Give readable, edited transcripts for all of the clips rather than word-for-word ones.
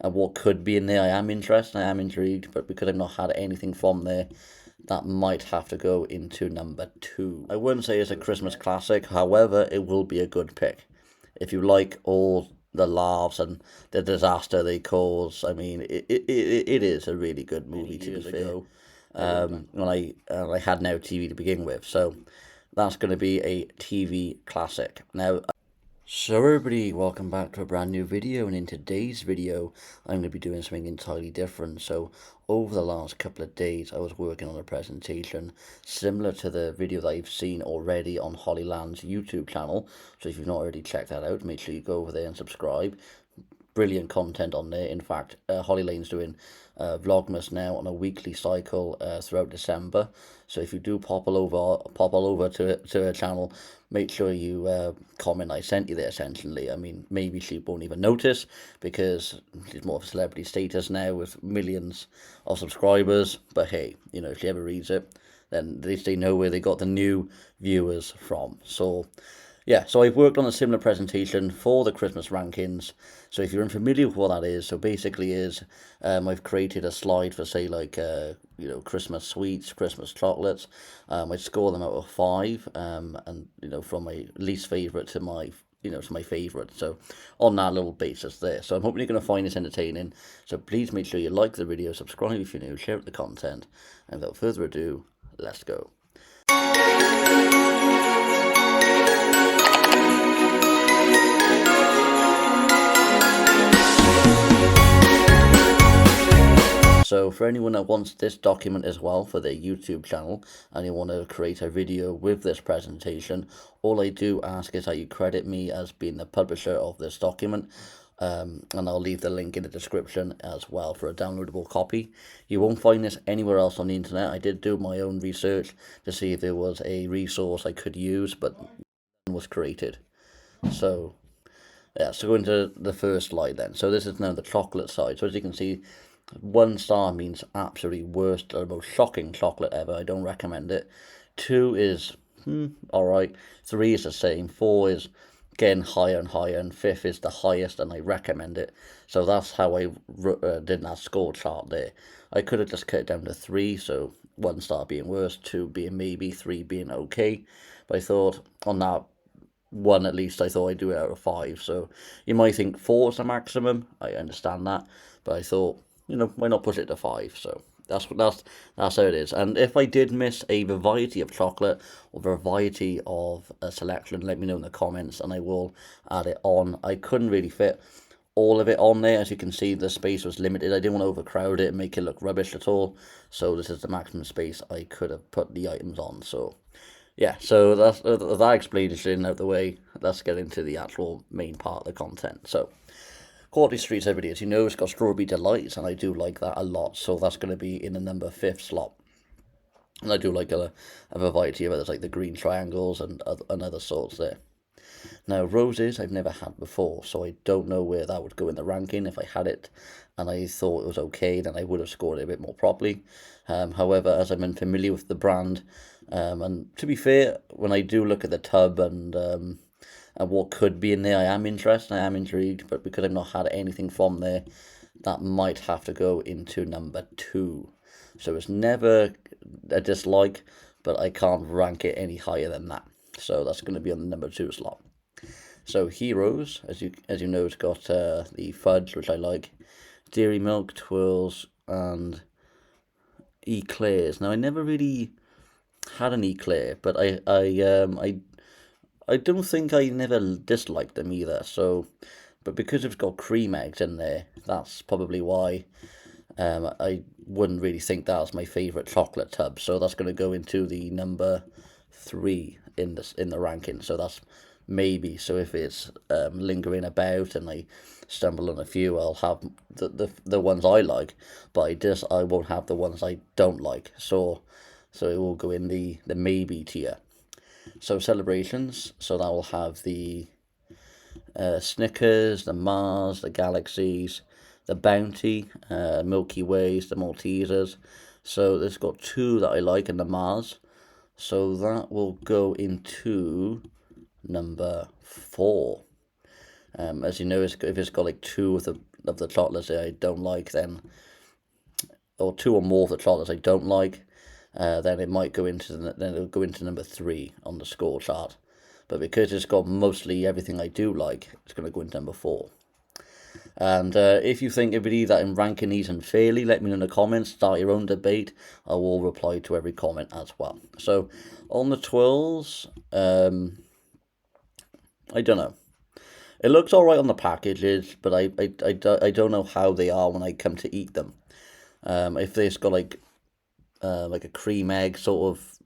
and what could be in there. I am interested, I am intrigued, but because I've not had anything from there, that might have to go into number 2. I wouldn't say it's a Christmas classic, however, it will be a good pick. If you like all the laughs and the disaster they cause, I mean, it is a really good movie, to be fair. When I had no TV to begin with, so that's going to be a TV classic. Now, so everybody, welcome back to a brand new video, and in today's video I'm going to be doing something entirely different. So over the last couple of days I was working on a presentation similar to the video that you've seen already on Hollyland's YouTube channel. So if you've not already checked that out, make sure you go over there and subscribe. Brilliant content on there. In fact, Holly Lane's doing Vlogmas now on a weekly cycle throughout December. So if you do pop all over to her channel, make sure you comment I sent you there. Essentially, I mean, maybe she won't even notice because she's more of a celebrity status now with millions of subscribers. But hey, you know, if she ever reads it, then at least they know where they got the new viewers from. So yeah, so I've worked on a similar presentation for the Christmas rankings. So if you're unfamiliar with what that is, so basically is I've created a slide for, say, like you know, Christmas sweets, Christmas chocolates. I score them out of 5, and you know, from my least favorite to my to my favorite. So on that little basis there. So I'm hoping you're going to find this entertaining. So please make sure you like the video, subscribe if you're new, share the content, and without further ado, let's go. So for anyone that wants this document as well for their YouTube channel and you want to create a video with this presentation, all I do ask is that you credit me as being the publisher of this document, and I'll leave the link in the description as well for a downloadable copy. You won't find this anywhere else on the internet. I did do my own research to see if there was a resource I could use, but none was created. So yeah, so go into the first slide then. So this is now the chocolate side. So as you can see, 1 star means absolutely worst or most shocking chocolate ever. I don't recommend it. 2 is alright. 3 is the same. 4 is getting higher and higher, and 5th is the highest, and I recommend it. So that's how I did that score chart there. I could have just cut it down to 3, so 1 star being worst, 2 being maybe, 3 being okay. But I thought on that 1 at least, I thought I'd do it out of 5. So you might think 4 is the maximum. I understand that, but I thought, you know, why not push it to 5? So that's how it is. And if I did miss a variety of chocolate or variety of a selection, let me know in the comments and I will add it on. I couldn't really fit all of it on there. As you can see, the space was limited. I didn't want to overcrowd it and make it look rubbish at all. So this is the maximum space I could have put the items on. So yeah, so that's that explanation out the way. Let's get into the actual main part of the content. So Quality Streets, everybody, as you know, it's got Strawberry Delights, and I do like that a lot. So that's going to be in the number 5th slot. And I do like a variety of others, like the green triangles and other sorts there. Now, roses I've never had before, so I don't know where that would go in the ranking. If I had it and I thought it was okay, then I would have scored it a bit more properly. However, as I'm unfamiliar with the brand, and to be fair, when I do look at the tub and what could be in there, I am interested, I am intrigued, but because I've not had anything from there, that might have to go into number 2. So it's never a dislike, but I can't rank it any higher than that. So that's going to be on the number 2 slot. So Heroes, as you know, it's got the fudge, which I like, dairy milk, twirls, and eclairs. Now I never really had an eclair, but I don't think I never disliked them either. So, but because it's got cream eggs in there, that's probably why I wouldn't really think that's my favourite chocolate tub. So that's going to go into the number 3 in the ranking. So that's maybe. So if it's lingering about and I stumble on a few, I'll have the ones I like, but I won't have the ones I don't like. So it will go in the maybe tier. So celebrations, so that will have the Snickers, the Mars, the Galaxies, the Bounty, Milky Ways, the Maltesers. So it's got 2 that I like in the Mars. So that will go into number 4. As you know, if it's got like 2 of of the chocolates that I don't like, then, or two or more of the chocolates I don't like, then it might go into then it'll go into number 3 on the score chart. But because it's got mostly everything I do like, it's going to go into number 4. And if you think everybody that I'm ranking these unfairly, let me know in the comments. Start your own debate. I will reply to every comment as well. So on the twirls, I don't know. It looks all right on the packages, but I don't know how they are when I come to eat them. If they've got like a cream egg sort of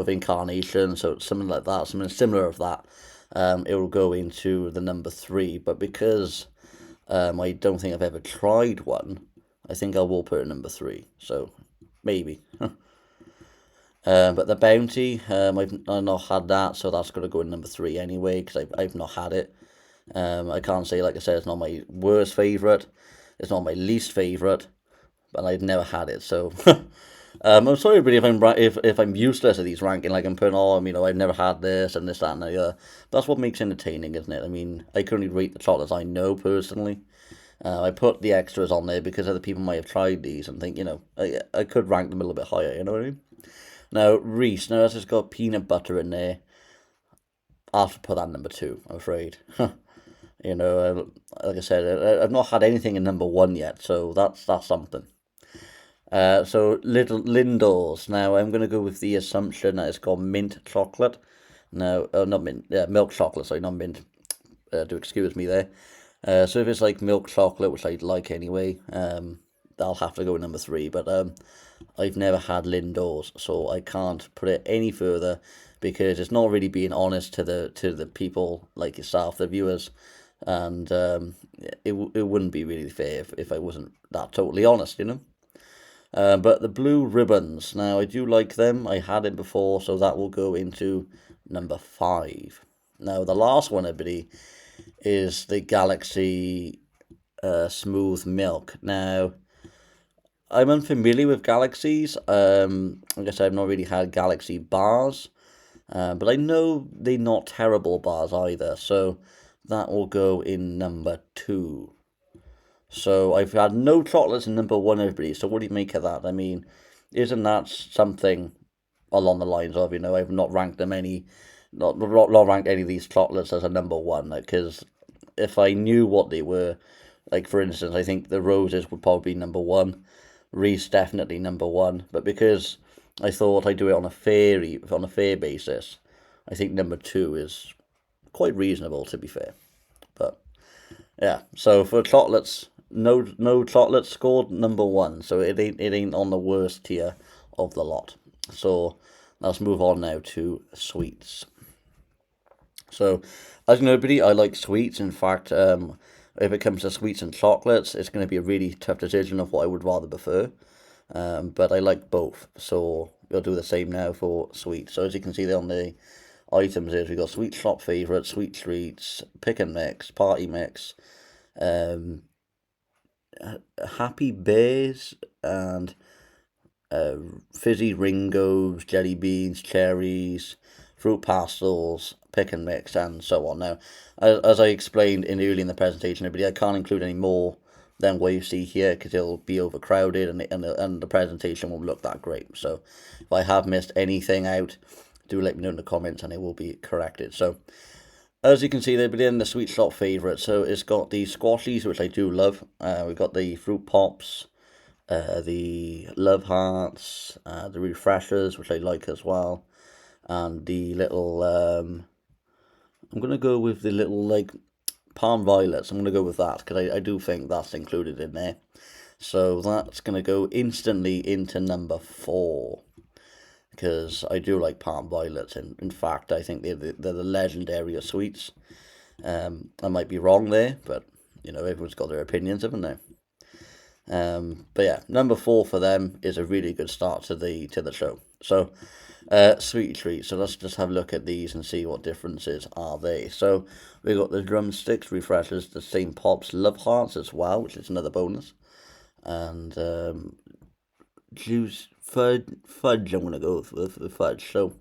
incarnation, so something like that, something similar of that, it will go into the number 3. But because I don't think I've ever tried one, I think I will put it number 3. So maybe. But the bounty, I've not had that, so that's going to go in number 3 anyway, because I've not had it. I can't say, like I said, it's not my worst favourite, it's not my least favourite, but I've never had it, so I'm sorry, everybody, if I'm useless at these ranking, like I'm putting, I've never had this and this, that, and the other. That's what makes it entertaining, isn't it? I mean, I can only rate the chocolates I know personally. I put the extras on there because other people might have tried these and think, I could rank them a little bit higher, you know what I mean? Now, Reese, now that's just got peanut butter in there. I'll have to put that number 2, I'm afraid. Like I said, I've not had anything in number 1 yet, so that's something. So little Lindors. Now I'm going to go with the assumption that it's got mint chocolate. No, not mint. Yeah, milk chocolate. Sorry, not mint. Do excuse me there. So if it's like milk chocolate, which I like anyway, I'll have to go with number 3. But I've never had Lindors, so I can't put it any further because it's not really being honest to the people like yourself, the viewers, and it wouldn't be really fair if I wasn't that totally honest, But the blue ribbons, now I do like them. I had it before, so that will go into number 5. Now the last one, everybody, is the Galaxy Smooth Milk. Now, I'm unfamiliar with Galaxies. I guess I've not really had Galaxy bars, but I know they're not terrible bars either, so that will go in number 2. So I've had no chocolates in number 1, everybody. So what do you make of that? I mean, isn't that something along the lines of, I've not ranked not ranked any of these chocolates as a number 1, because if I knew what they were, like for instance, I think the roses would probably be number 1, Reese definitely number 1, but because I thought I'd do it on a fair basis, I think number 2 is quite reasonable, to be fair. But yeah, so for chocolates, no chocolate scored number 1, so it ain't on the worst tier of the lot. So let's move on now to sweets. So as you know, everybody, I like sweets. In fact, if it comes to sweets and chocolates, it's going to be a really tough decision of what I would rather prefer. But I like both, so we'll do the same now for sweets. So as you can see there on the items is we've got sweet shop favourites, sweet treats, pick and mix, party mix, happy bears, and fizzy Ringos, jelly beans, cherries, fruit pastels, pick and mix, and so on. Now, as I explained early in the presentation, everybody, I can't include any more than what you see here because it'll be overcrowded and the presentation won't look that great. So if I have missed anything out, do let me know in the comments and it will be corrected. So as you can see, they've been in the sweet shop favourite. So it's got the squashies, which I do love. We've got the fruit pops, the love hearts, the refreshers, which I like as well, and the little I'm gonna go with the little like palm violets. I'm gonna go with that because I do think that's included in there. So that's gonna go instantly into number 4 because I do like palm violets, and in fact I think they're the legendary of sweets. I might be wrong there, but everyone's got their opinions, haven't they? But yeah, number 4 for them is a really good start to the show. So sweet treats. So let's just have a look at these and see what differences are they. So we got the drumsticks, refreshers, the same pops, love hearts as well, which is another bonus, and juice fudge. I'm gonna go with fudge. So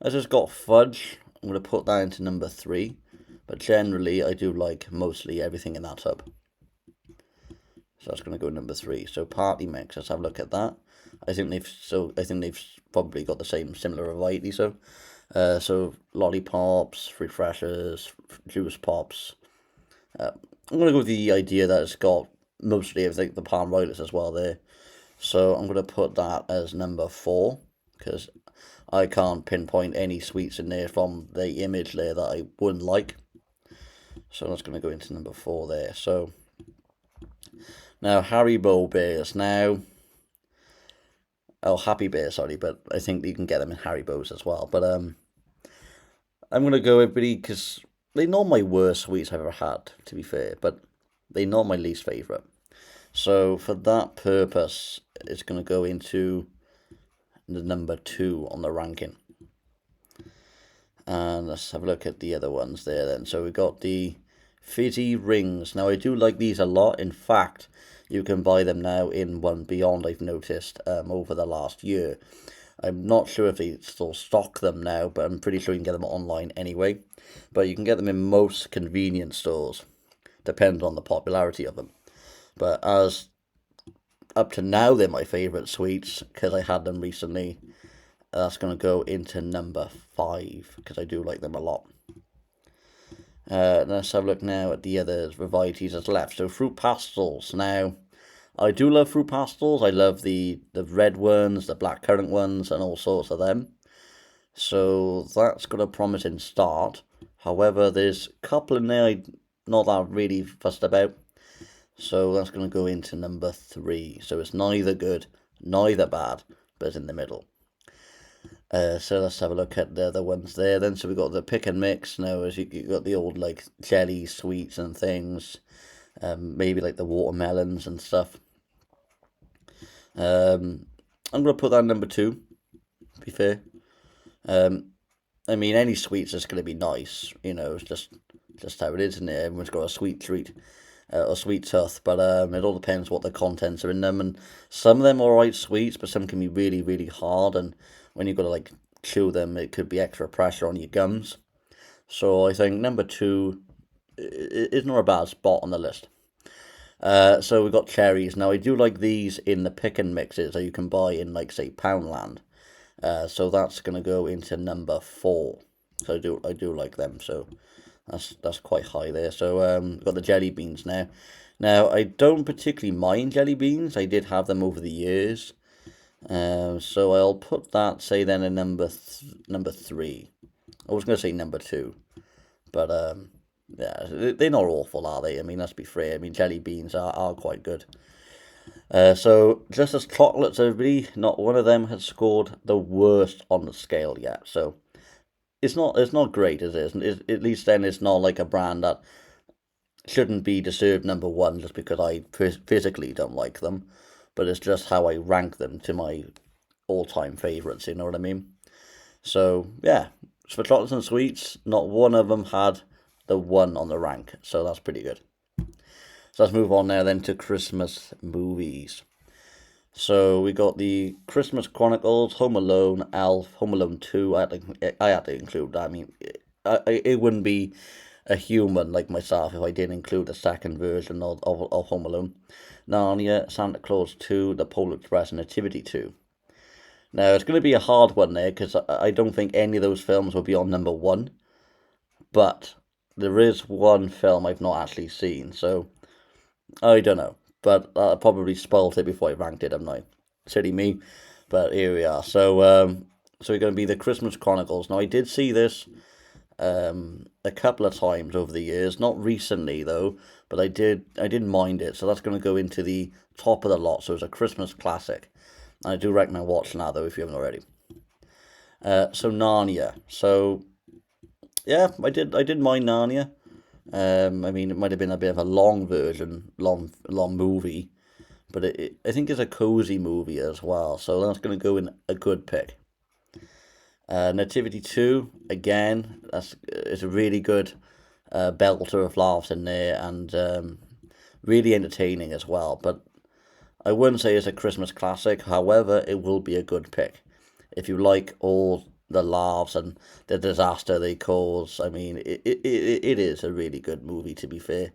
I just got fudge. I'm gonna put that into number 3 but generally I do like mostly everything in that tub. So that's going to go number 3. So party mix. Let's have a look at that. I think they've probably got the similar variety. So lollipops, refreshers, juice pops. I'm going to go with the idea that it's got mostly everything, the palm royals as well there. So I'm going to put that as number 4 because I can't pinpoint any sweets in there from the image there that I wouldn't like. So that's going to go into number 4 there. So now Haribo bears. Now, oh, Happy Bear, sorry, but I think you can get them in Haribos as well. But I'm going to go everybody because they're not my worst sweets I've ever had, to be fair, but they're not my least favourite. So for that purpose, it's going to go into the number 2 on the ranking. And let's have a look at the other ones there then. So we've got the fizzy rings. Now I do like these a lot. In fact, you can buy them now in One Beyond, I've noticed, over the last year. I'm not sure if they still stock them now, but I'm pretty sure you can get them online anyway. But you can get them in most convenience stores, depends on the popularity of them. But as up to now, they're my favourite sweets because I had them recently. That's going to go into number 5 because I do like them a lot. Let's have a look now at the other varieties that's left. So fruit pastels. Now, I do love fruit pastels. I love the red ones, the blackcurrant ones, and all sorts of them. So that's got a promising start. However, there's a couple in there I'm not that really fussed about. So that's going to go into number 3. So it's neither good, neither bad, but it's in the middle. So let's have a look at the other ones there then. So we've got the pick and mix now, as you got the old like jelly sweets and things, maybe like the watermelons and stuff. I'm going to put that number 2, to be fair. I mean, any sweets is going to be nice, it's just how it is, isn't it? Everyone's got a sweet treat. Or sweet tooth, but it all depends what the contents are in them, and some of them are alright sweets, but some can be really, really hard, and when you've got to like chew them, it could be extra pressure on your gums. So I think number 2 is not a bad spot on the list. So we've got cherries. Now I do like these in the pick and mixes that you can buy in like say Poundland. So that's gonna go into number 4. So I do like them. So that's quite high there. So we've got the jelly beans now. Now I don't particularly mind jelly beans. I did have them over the years. So I'll put that say then in number 3. I was gonna say number 2, but yeah, they're not awful, are they? I mean, let's be fair. I mean, jelly beans are quite good. So just as chocolates, everybody, not one of them has scored the worst on the scale yet. So it's not great, is it? At least then it's not like a brand that shouldn't be deserved number 1 just because I physically don't like them, but it's just how I rank them to my all-time favourites, you know what I mean? So yeah, for chocolates and sweets, not one of them had the 1 on the rank, so that's pretty good. So let's move on now then to Christmas movies. So we got the Christmas Chronicles, Home Alone, Elf, Home Alone 2. I had to include that. I mean, it wouldn't be a human like myself if I didn't include the second version of Home Alone. Narnia, Santa Claus 2, The Polar Express, and Nativity 2. Now, it's going to be a hard one there because I don't think any of those films will be on number 1. But there is one film I've not actually seen, so I don't know. But I probably spoiled it before I ranked it, haven't I? Silly me. But here we are. So we're going to be the Christmas Chronicles. Now, I did see this a couple of times over the years. Not recently, though. But I didn't mind it. So that's going to go into the top of the lot. So it's a Christmas classic. And I do recommend watching that, though, if you haven't already. So Narnia. So, yeah, I did mind Narnia. I mean, it might have been a bit of a long version, long movie, but I think it's a cozy movie as well, so that's going to go in a good pick. Nativity 2, again, it's a really good belter of laughs in there, and really entertaining as well, but I wouldn't say it's a Christmas classic, however, it will be a good pick. If you like all the laughs and the disaster they cause. I mean, it is a really good movie, to be fair.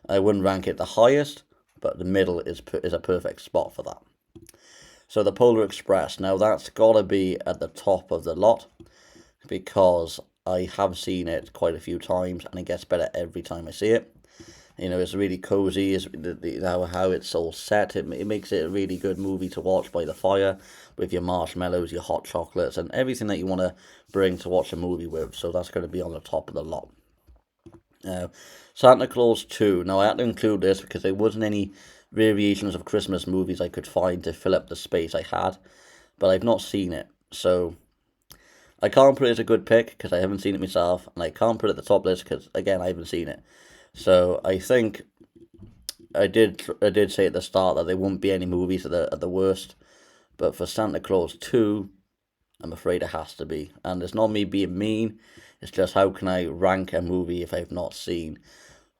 I wouldn't rank it the highest, but the middle is a perfect spot for that. So the Polar Express, now that's got to be at the top of the lot because I have seen it quite a few times and it gets better every time I see it. You know, it's really cozy. It's how it's all set. It makes it a really good movie to watch by the fire with your marshmallows, your hot chocolates, and everything that you want to bring to watch a movie with. So that's going to be on the top of the lot. Now, Santa Claus 2. Now, I had to include this because there wasn't any variations of Christmas movies I could find to fill up the space I had, but I've not seen it. So I can't put it as a good pick because I haven't seen it myself, and I can't put it at the top list because, again, I haven't seen it. So I think I did say at the start that there won't be any movies at the worst, but for Santa Claus 2, I'm afraid it has to be. And it's not me being mean, it's just how can I rank a movie if I've not seen.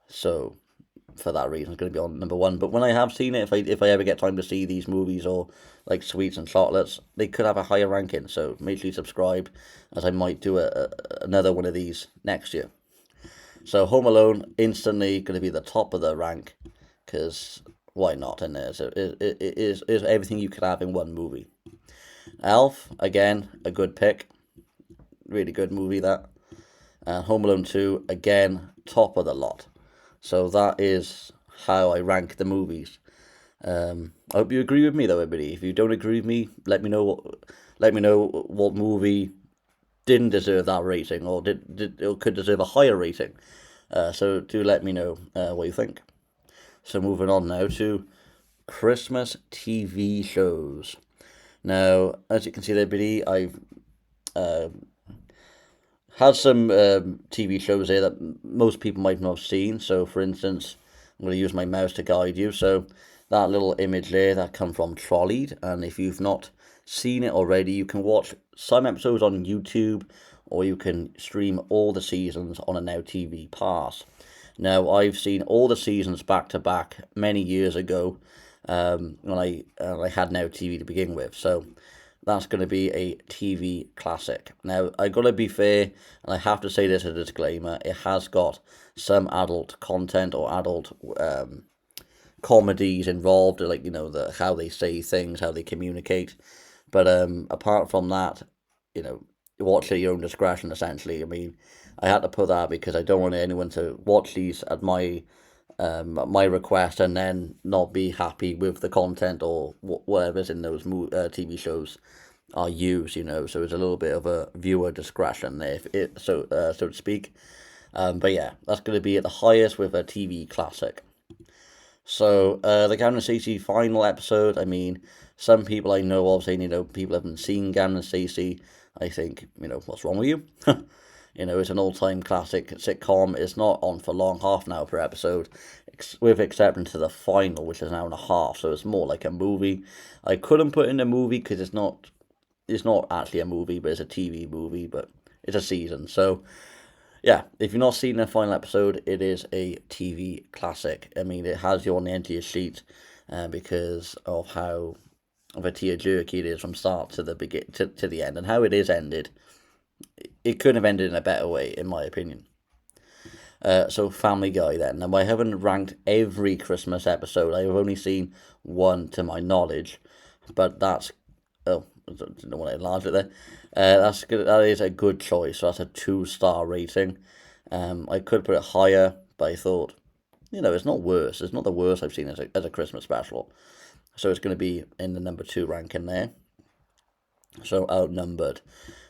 So for that reason, it's going to be on number 1. But when I have seen it, if I ever get time to see these movies or like sweets and chocolates, they could have a higher ranking. So make sure you subscribe, as I might do another one of these next year. So Home Alone instantly going to be the top of the rank because why not? And it is everything you could have in one movie. Elf, again, a good pick, really good movie that. And Home Alone 2, again, top of the lot. So that is how I rank the movies. I hope you agree with me though, everybody. If you don't agree with me, let me know. Let me know what movie didn't deserve that rating or or could deserve a higher rating. So do let me know what you think. So moving on now to Christmas TV shows. Now, as you can see there, everybody, I've had some TV shows here that most people might not have seen. So, for instance, I'm going to use my mouse to guide you. So, that little image there, that come from Trolleyed. And if you've not seen it already, you can watch some episodes on YouTube or you can stream all the seasons on a Now TV Pass. Now, I've seen all the seasons back to back many years ago when I had Now TV to begin with. So that's going to be a TV classic. Now, I got to be fair, and I have to say this as a disclaimer, it has got some adult content or adult comedies involved, like, you know, how they say things, how they communicate. But apart from that, you know, watch at your own discretion, essentially. I mean, I had to put that because I don't want anyone to watch these at my request and then not be happy with the content or whatever's in those TV shows are used, you know. So it's a little bit of a viewer discretion there, so to speak. But yeah, that's going to be at the highest with a TV classic. So the Gavin and Stacey final episode. I mean, some people I know of saying, you know, people haven't seen Gavin and Stacey. I think, you know, what's wrong with you? You know, it's an all-time classic sitcom. It's not on for long, half an hour per episode, with exception to the final, which is an hour and a half. So it's more like a movie. I couldn't put in a movie because it's not actually a movie, but it's a TV movie, but it's a season. So yeah, if you've not seen the final episode, it is a TV classic. I mean, it has you on the end of your sheet because of how of a tearjerker it is from start to to the end, and how it is ended. It couldn't have ended in a better way, in my opinion. So Family Guy then. Now, I haven't ranked every Christmas episode. I have only seen one to my knowledge, but that's I don't know what I enlarged it there. That's good. That is a good choice. So that's a 2-star rating. I could put it higher, but I thought, you know, it's not worse. It's not the worst I've seen as a Christmas special. So it's going to be in the number 2 ranking there. So Outnumbered.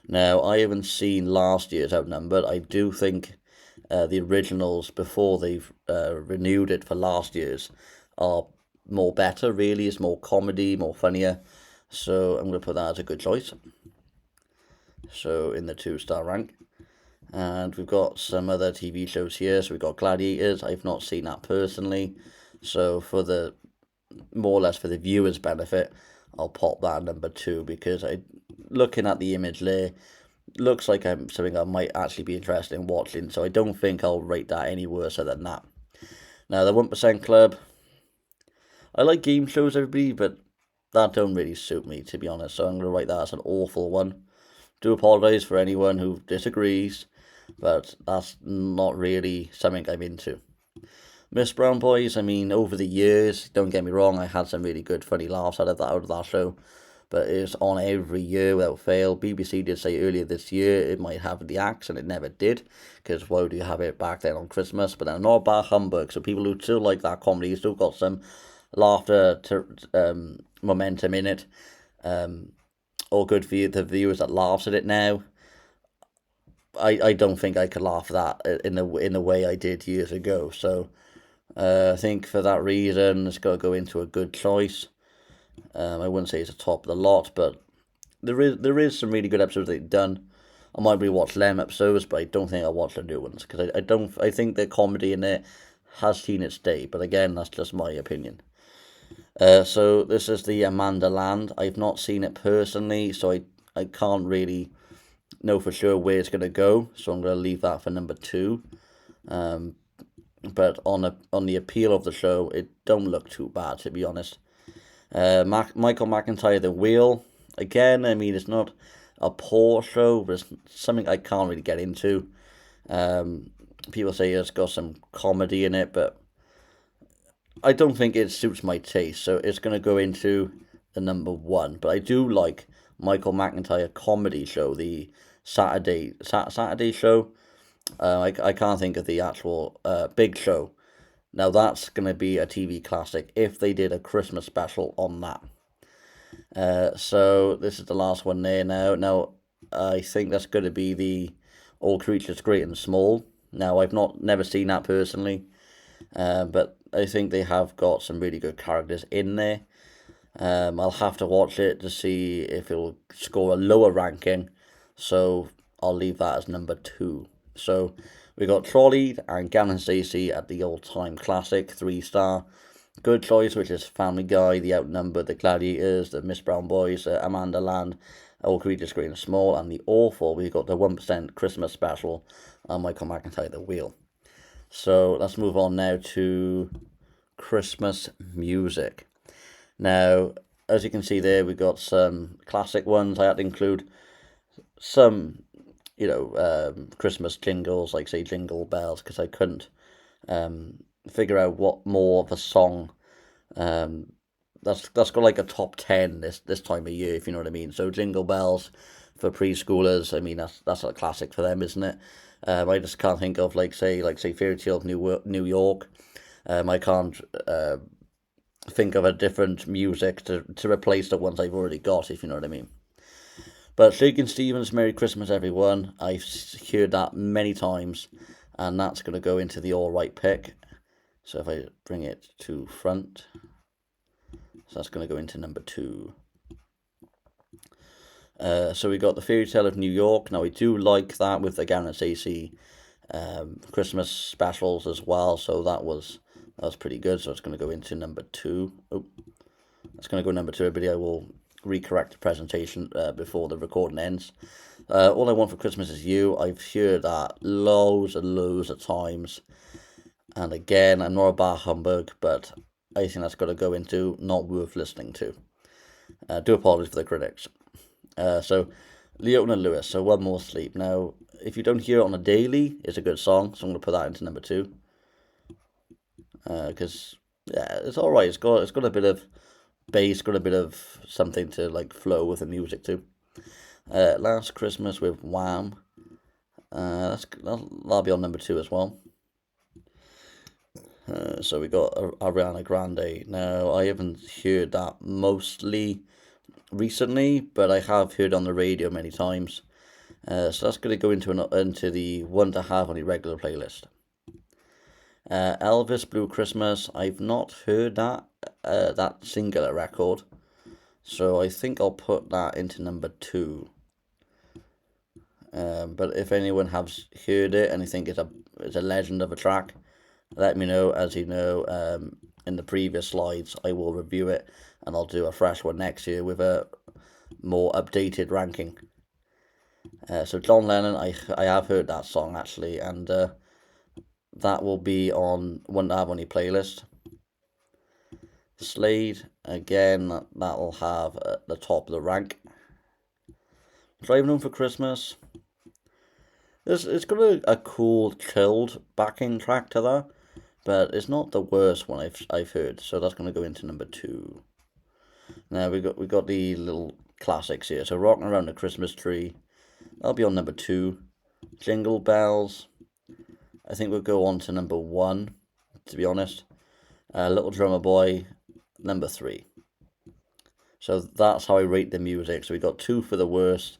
Now, I haven't seen last year's Outnumbered. I do think the originals, before they've renewed it for last year's, are more better, really. It's more comedy, more funnier. So I'm going to put that as a good choice. So in the 2-star rank. And we've got some other TV shows here. So we've got Gladiators. I've not seen that personally. So for the more or less for the viewers' benefit, I'll pop that number 2 because looking at the image there, looks like something I might actually be interested in watching. So I don't think I'll rate that any worse than that. Now the 1% Club. I like game shows, everybody, but that don't really suit me, to be honest. So I'm going to write that as an awful one. Do apologise for anyone who disagrees, but that's not really something I'm into. Miss Brown Boys, I mean, over the years, don't get me wrong, I had some really good funny laughs out of that show, but it's on every year without fail. BBC did say earlier this year it might have the axe, and it never did, because why do you have it back then on Christmas? But they're not barhumbug, so people who still like that comedy still got some laughter to momentum in it. All good for you, the viewers that laughs at it now. I don't think I could laugh at that in the way I did years ago. So I think for that reason, it's got to go into a good choice. I wouldn't say it's a top of the lot, but there is some really good episodes they've done. I might rewatch them episodes, but I don't think I'll watch the new ones because I think the comedy in it has seen its day. But again, that's just my opinion. So this is the Amanda Land. I've not seen it personally, so I can't really know for sure where it's gonna go. So I'm gonna leave that for number two. But on the appeal of the show, it don't look too bad, to be honest. Michael McIntyre, The Wheel. Again, I mean, it's not a poor show, but it's something I can't really get into. People say it's got some comedy in it, but I don't think it suits my taste. So it's going to go into the number one. But I do like Michael McIntyre comedy show, the Saturday show. I can't think of the actual Big Show. Now that's going to be a TV classic if they did a Christmas special on that. So this is the last one there now. Now I think that's going to be the All Creatures Great and Small. Now I've never seen that personally, but I think they have got some really good characters in there. I'll have to watch it to see if it'll score a lower ranking. So I'll leave that as number two. So we got Trolley and Gavin Stacey at the all-time classic 3-star. Good choice, which is Family Guy, The Outnumbered, The Gladiators, The Miss Brown Boys, Amanda Land, All Creatures Great and Small, and the awful. We got the 1% Christmas special and Michael McIntyre, The Wheel. So let's move on now to Christmas music. Now, as you can see there, we got some classic ones. I had to include some, Christmas jingles, like say Jingle Bells, because I couldn't figure out what more of a song that's got like a top 10 this time of year, if you know what I mean. So Jingle Bells for preschoolers, I mean that's a classic for them, isn't it? I just can't think of like say Fairy Tale of New York. I can't think of a different music to replace the ones I've already got, if you know what I mean. But Shakin' Stevens, Merry Christmas Everyone, I've heard that many times, and that's going to go into the alright pick. So if I bring it to front, so that's going to go into number two. So we got the Fairy Tale of New York. Now I do like that with the Gavin Stacey Christmas specials as well. So that was pretty good. So it's going to go into number two. Oh, that's going to go number two. Everybody, I will recorrect the presentation before the recording ends. All I Want for Christmas Is You. I've heard that loads and loads of times. And again, I'm not a bar humbug, but I think that's got to go into not worth listening to. Do apologize for the critics. So, Leona Lewis, so One More Sleep. Now, if you don't hear it on a daily, it's a good song, so I'm going to put that into number two. Because, yeah, it's alright. It's got a bit of bass, got a bit of something to, like, flow with the music too. Last Christmas with Wham. That'll be on number two as well. So we got Ariana Grande. Now, I haven't heard that mostly recently, but I have heard on the radio many times. So that's going to go into the one to have on the regular playlist. Elvis Blue Christmas. I've not heard that singular record, so I think I'll put that into number two. But if anyone has heard it and you think it's a legend of a track, let me know. As you know, in the previous slides, I will review it, and I'll do a fresh one next year with a more updated ranking. So John Lennon, I have heard that song actually, and that will be on one to have on your playlist. Slade, again, that'll have the top of the rank. Driving Home for Christmas. It's got a cool, chilled backing track to that, but it's not the worst one I've heard. So that's going to go into number 2. Now we got the little classics here. So Rocking Around the Christmas Tree, that'll be on number 2. Jingle Bells, I think we'll go on to number 1, to be honest. Little Drummer Boy, number 3. So that's how I rate the music. So we got 2 for the worst,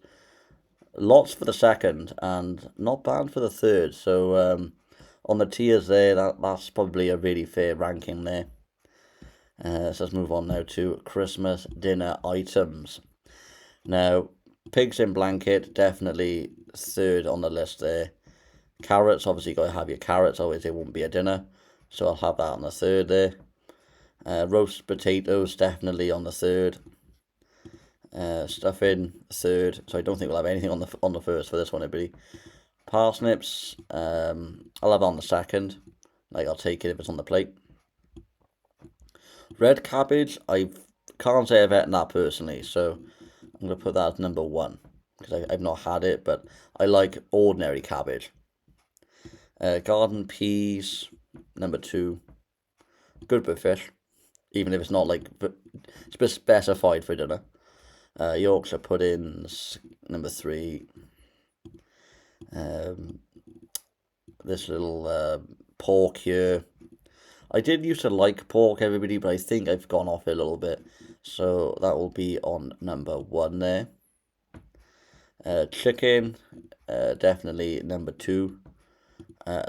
lots for the second, and not bad for the third. So on the tiers there, that's probably a really fair ranking there. So let's move on now to Christmas dinner items. Now, Pigs in Blanket, definitely third on the list there. Carrots, obviously you got to have your carrots, otherwise it won't be a dinner. So I'll have that on the third there. Roast potatoes, definitely on the third. Stuffing, third. So I don't think we'll have anything on the first for this one, everybody. Parsnips, I'll have on the second. Like, I'll take it if it's on the plate. Red cabbage, I can't say I've eaten that personally, so I'm going to put that as number 1, because I've not had it, but I like ordinary cabbage. Garden peas, number 2. Good with fish, even if it's not like specified for dinner. Yorkshire puddings, number 3. This little pork here. I did used to like pork, everybody, but I think I've gone off it a little bit. So that will be on number 1 there. Chicken, definitely number 2.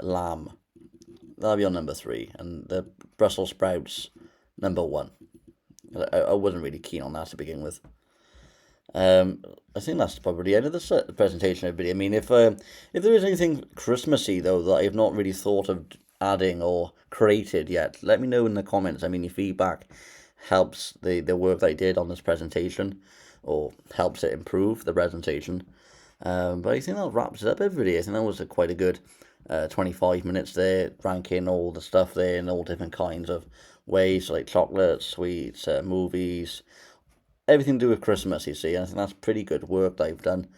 Lamb, that'll be on number 3. And the Brussels sprouts, number 1. I wasn't really keen on that to begin with. I think that's probably the end of the presentation, everybody. I mean, if there is anything Christmassy, though, that I've not really thought of adding or created yet, let me know in the comments. I mean, your feedback helps the work that I did on this presentation, or helps it improve the presentation. But I think that wraps it up, everybody. I think that was quite a good 25 minutes there, ranking all the stuff there in all different kinds of ways, like chocolate, sweets, movies, everything to do with Christmas, you see. And I think that's pretty good work that I've done.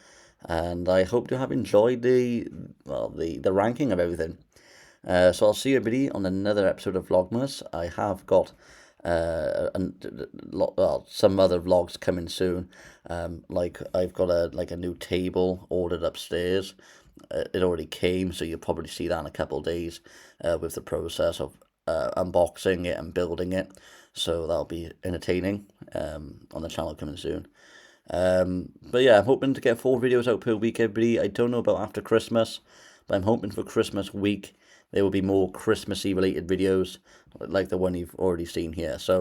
And I hope to have enjoyed the ranking of everything. So I'll see you, everybody, on another episode of Vlogmas. I have got some other vlogs coming soon. Like I've got a new table ordered upstairs. It already came, so you'll probably see that in a couple of days with the process of unboxing it and building it. So that'll be entertaining on the channel coming soon. But yeah, I'm hoping to get 4 videos out per week, everybody. I don't know about after Christmas, but I'm hoping for Christmas week there will be more Christmassy related videos like the one you've already seen here. So